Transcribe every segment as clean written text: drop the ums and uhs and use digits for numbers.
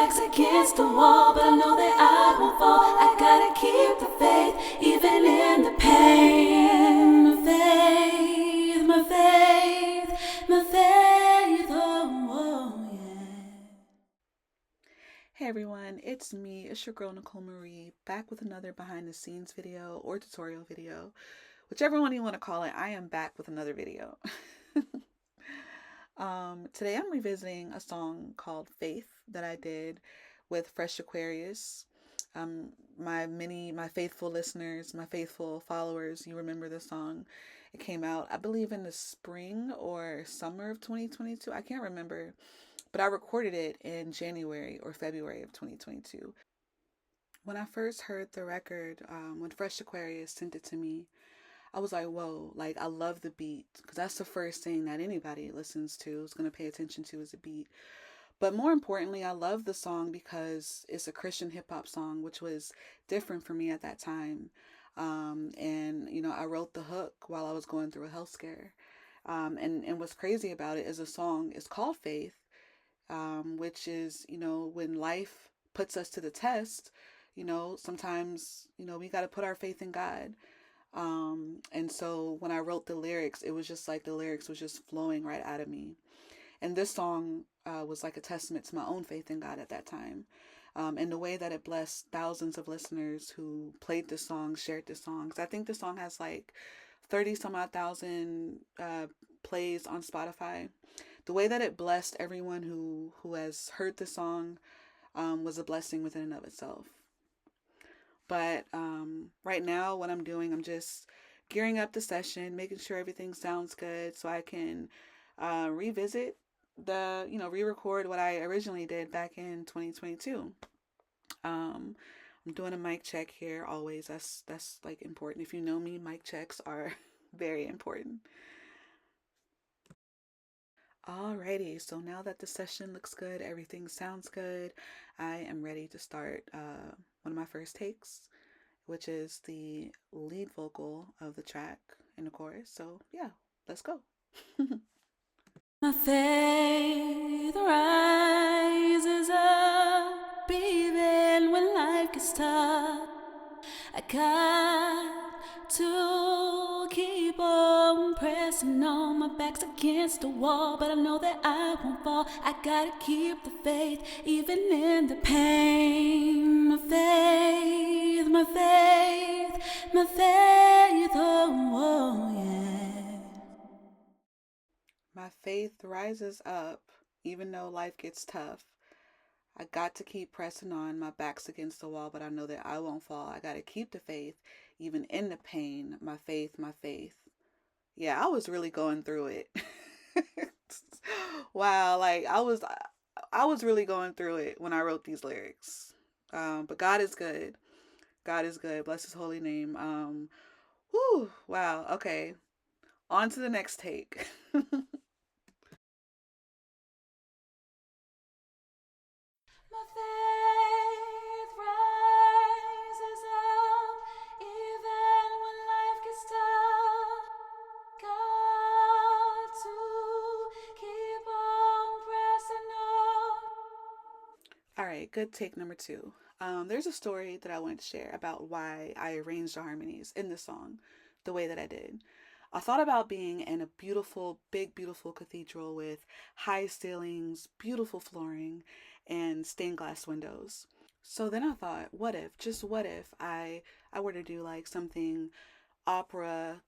back's against the wall, but I know that I won't fall. I gotta keep the faith, even in the pain. My faith, my faith, my faith, oh yeah. Hey everyone, it's me, it's your girl Nicole Marie, back with another behind the scenes video or tutorial video. Whichever one you want to call it, I am back with another video. Today I'm revisiting a song called Faith that I did with Fresh Aquarius. My faithful listeners, my faithful followers, you remember the song. It came out, I believe, in the spring or summer of 2022. I can't remember, but I recorded it in January or February of 2022. When I first heard the record, when Fresh Aquarius sent it to me, I was like, whoa, like I love the beat, because that's the first thing that anybody listens to is going to pay attention to is the beat. But more importantly, I love the song because it's a Christian hip hop song, which was different for me at that time. And I wrote the hook while I was going through a health scare. And what's crazy about it is the song is called Faith, which is, when life puts us to the test, sometimes, we got to put our faith in God. And so when I wrote the lyrics, it was just like the lyrics was just flowing right out of me. And this song was like a testament to my own faith in God at that time. And the way that it blessed thousands of listeners who played this song, shared this song. 'Cause I think this song has like 30 some odd thousand plays on Spotify. The way that it blessed everyone who has heard the song was a blessing within and of itself. But right now, what I'm doing, I'm just gearing up the session, making sure everything sounds good so I can revisit re-record what I originally did back in 2022. I'm doing a mic check here always. That's like important. If you know me, mic checks are very important. Alrighty, so now that the session looks good, everything sounds good, I am ready to start one of my first takes, which is the lead vocal of the track in the chorus. So yeah, let's go. My faith rises up even when life gets tough. I got to keep on pressing on. My back's against the wall, but I know that I won't fall. I gotta keep the faith, even in the pain. My faith, my faith, my faith, oh yeah. My faith rises up even though life gets tough. I got to keep pressing on. My back's against the wall, but I know that I won't fall. I got to keep the faith even in the pain. My faith, my faith. Yeah, I was really going through it. Wow, like I was really going through it when I wrote these lyrics. But God is good. God is good. Bless his holy name. Whew, wow. Okay. On to the next take. My faith rises up even when life gets tough. Got to keep on pressing on. All right, good take number two. There's a story that I wanted to share about why I arranged the harmonies in the song the way that I did. I thought about being in a beautiful, big, beautiful cathedral with high ceilings, beautiful flooring, and stained glass windows. So then I thought, what if, just what if I were to do like something opera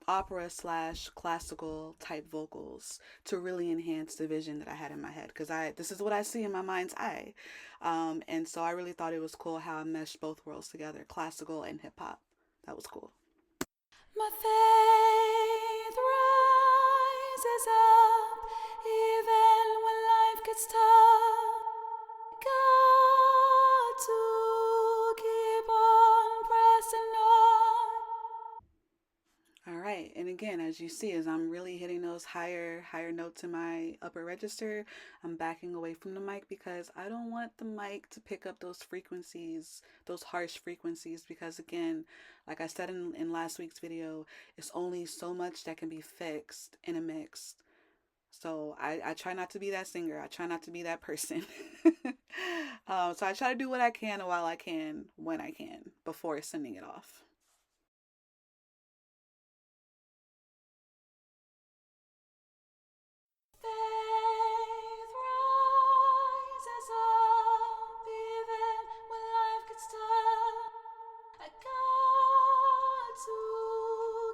opera slash classical type vocals to really enhance the vision that I had in my head, because I this is what I see in my mind's eye. And so I really thought it was cool how I meshed both worlds together, classical and hip hop. That was cool. My faith rises up even when life gets tough. Got to keep on pressing on. All right, and again, as you see, as I'm really hitting those higher notes in my upper register, I'm backing away from the mic because I don't want the mic to pick up those frequencies, those harsh frequencies, because again, like I said in last week's video, it's only so much that can be fixed in a mix. So I try not to be that singer. I try not to be that person. So I try to do what I can while I can, when I can, before sending it off. Faith rises up even when life gets tough. I got to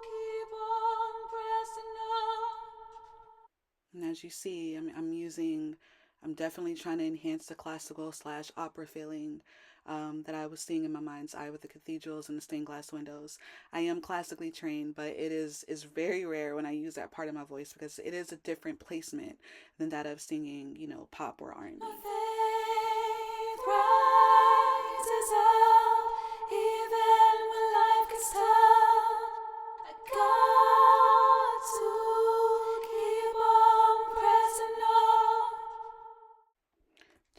keep on pressing on. And as you see, I'm definitely trying to enhance the classical slash opera feeling that I was seeing in my mind's eye with the cathedrals and the stained glass windows. I am classically trained, but is very rare when I use that part of my voice because it is a different placement than that of singing, pop or My R&B. faith rises up even when life gets tough. I got to keep on pressing on.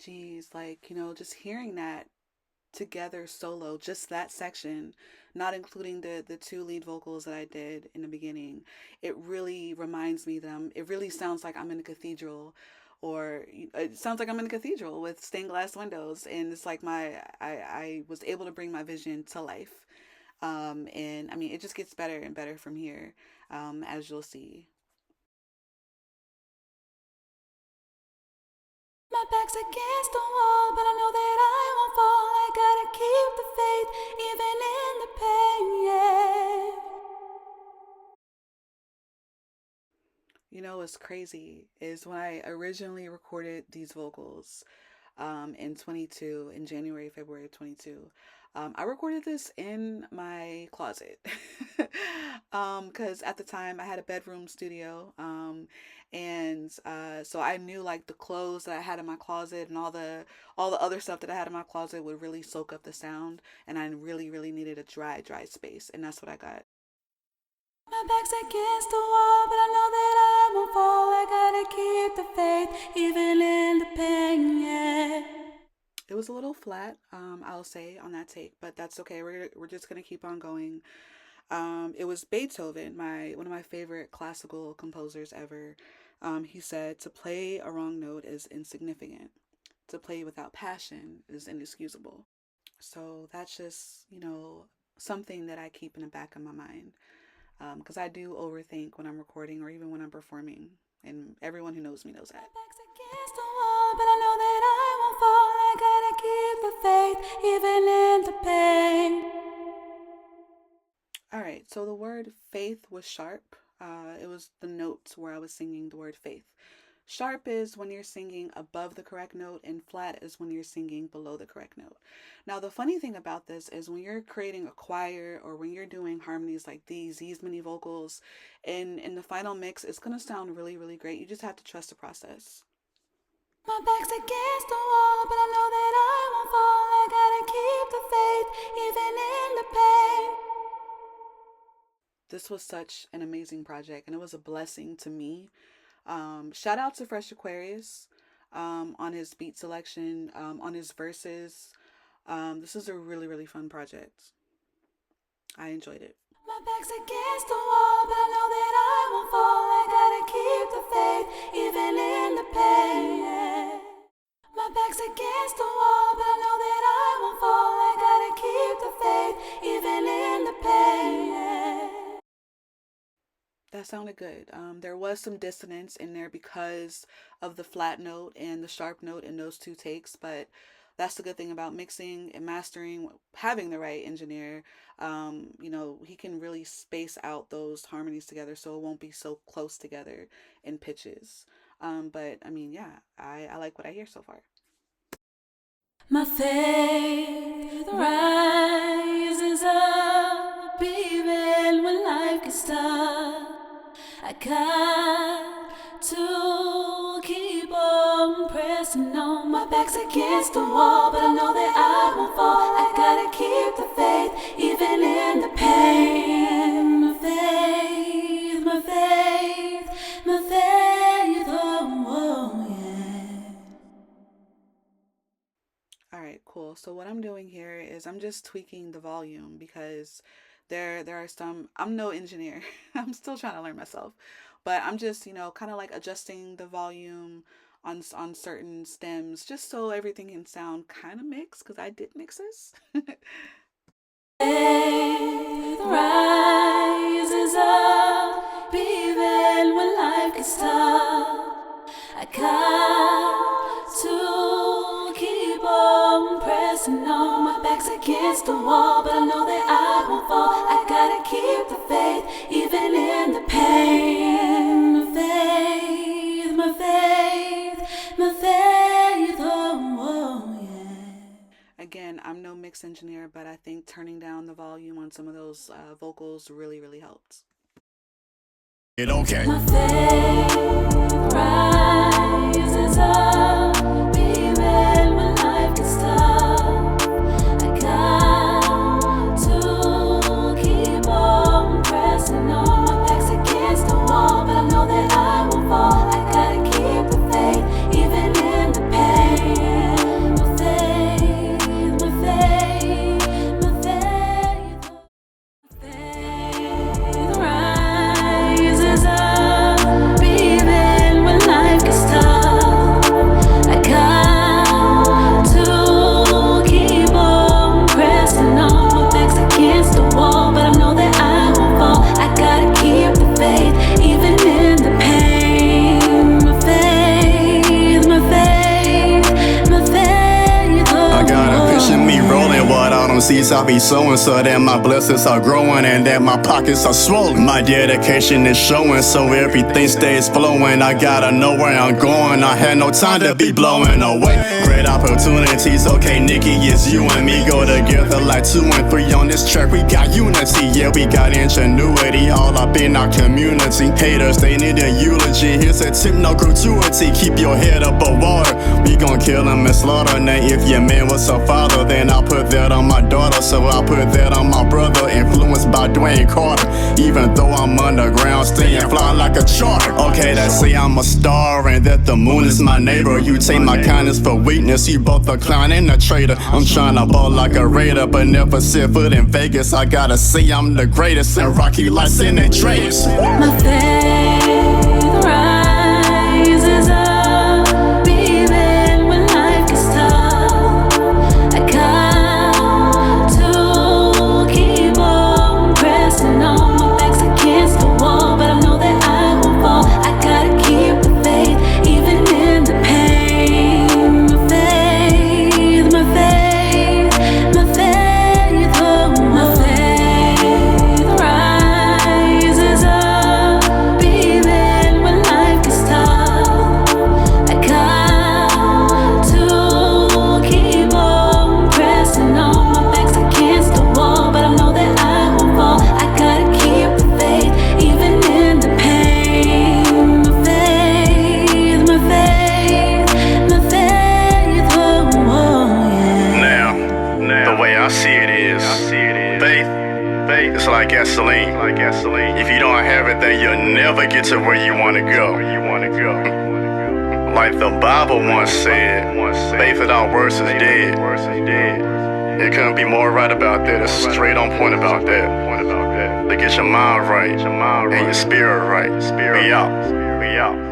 Geez, like, just hearing that together solo, just that section, not including the two lead vocals that I did in the beginning, it really reminds me that it really sounds like I'm in a cathedral, or it sounds like I'm in a cathedral with stained glass windows, and it's like I was able to bring my vision to life. And I mean, it just gets better and better from here, as you'll see. My back's against the wall, but I know that I won't fall. I gotta keep the faith, even in the pain, yeah. What's crazy is when I originally recorded these vocals in 22, in January, February of 22. I recorded this in my closet because at the time I had a bedroom studio, and so I knew like the clothes that I had in my closet and all the other stuff that I had in my closet would really soak up the sound, and I really needed a dry space, and that's what I got. My back's against the wall, but I know that I won't fall. I gotta keep the faith, even in the pain, yeah. It was a little flat, I'll say, on that take, but that's okay. We're just gonna keep on going. It was Beethoven, my one of my favorite classical composers ever. He said to play a wrong note is insignificant. To play without passion is inexcusable. So that's just, something that I keep in the back of my mind. Because I do overthink when I'm recording or even when I'm performing. And everyone who knows me knows My that. back's against the wall, but I know that I won't fall. I gotta keep the faith, even in the pain. All right, so the word faith was sharp. It was the notes where I was singing the word faith. Sharp is when you're singing above the correct note, and flat is when you're singing below the correct note. Now, the funny thing about this is when you're creating a choir or when you're doing harmonies like these many vocals, in the final mix, it's gonna sound really great. You just have to trust the process. My back's against the wall, but I know that I won't fall. I gotta keep the faith, even in the pain. This was such an amazing project, and it was a blessing to me. Shout out to Fresh Aquarius on his beat selection, on his verses. This is a really fun project. I enjoyed it. My back's against the wall, but I know that I won't fall. I gotta keep the faith, even in the pain, yeah. My back's against the wall, but I know that I won't fall. I gotta keep the faith, even in the pain, yeah. That sounded good. There was some dissonance in there because of the flat note and the sharp note in those two takes, but that's the good thing about mixing and mastering, having the right engineer. He can really space out those harmonies together so it won't be so close together in pitches. But I mean, yeah, I like what I hear so far. My faith rises up even when life gets tough. I got to keep on pressing on. My back's against the wall, but I know that I won't fall. I gotta keep the faith, even in the pain. My faith, oh yeah. All right, cool. So what I'm doing here is I'm just tweaking the volume because There are some. I'm no engineer. I'm still trying to learn myself, but I'm just kind of like adjusting the volume on certain stems just so everything can sound kind of mixed because I did mix this. Faith rises up even when life gets tough. I got to keep on pressing on. My back's against the wall, but I know that I won't fall. I gotta keep the faith even in the pain. My faith, my faith, my faith, oh yeah. Again, I'm no mix engineer, but I think turning down the volume on some of those vocals really helped. Okay. My faith rises up even when life gets tough. I got to keep on pressing on. My back's against the wall, but I know that I won't fall. I gotta keep the faith even in the pain. My faith, my faith, my faith. Faith rises up even when life gets tough. I got to keep on pressing on. My back's against the wall, but I know that I won't fall. I gotta keep the faith even in the pain. My faith, my faith, my faith. I got a picture me rolling what all them seeds I be sowing, so that my blessings are growing and that my pockets are swollen. My dedication is showing, so everything stays flowing. I gotta know where I'm going. I had no time to be blowing away. Great opportunities, okay, Nikki, it's you and me go together like 2 and 3 on this track. We got unity, yeah, we got ingenuity all up in our community. Haters, they need a eulogy. Here's a tip, no gratuity. Keep your head above water. We gon' kill them and slaughter. Now, if your man was a father, then I'll put that on my daughter. So I'll put that on my brother. Influenced by Dwayne Carter. Even though I'm underground, staying fly like a charter. Okay, they say I'm a star and that the moon is my neighbor. You take my kindness for weakness. You both a clown and a traitor. I'm tryna ball like a raider, but never set foot in Vegas. I gotta say I'm the greatest, and Rocky Lights in the traitors. My faith rises up even when life gets tough. I got to keep on pressing on. My back's against the wall, but I know that I won't fall. I gotta keep the faith even in the pain. My faith, my faith, my faith, oh my faith rises up even when life gets tough. I got to keep on pressing on. My back's against the wall, but I know that I won't fall. I gotta keep the faith even in the pain. My faith, my faith, my faith, oh yeah. The way I see it is, faith is like gasoline. If you don't have it, then you'll never get to where you wanna go. Like the Bible once said, faith without works is dead. It couldn't be more right about that. It's straight on point about that. To get your mind right and your spirit right. We out.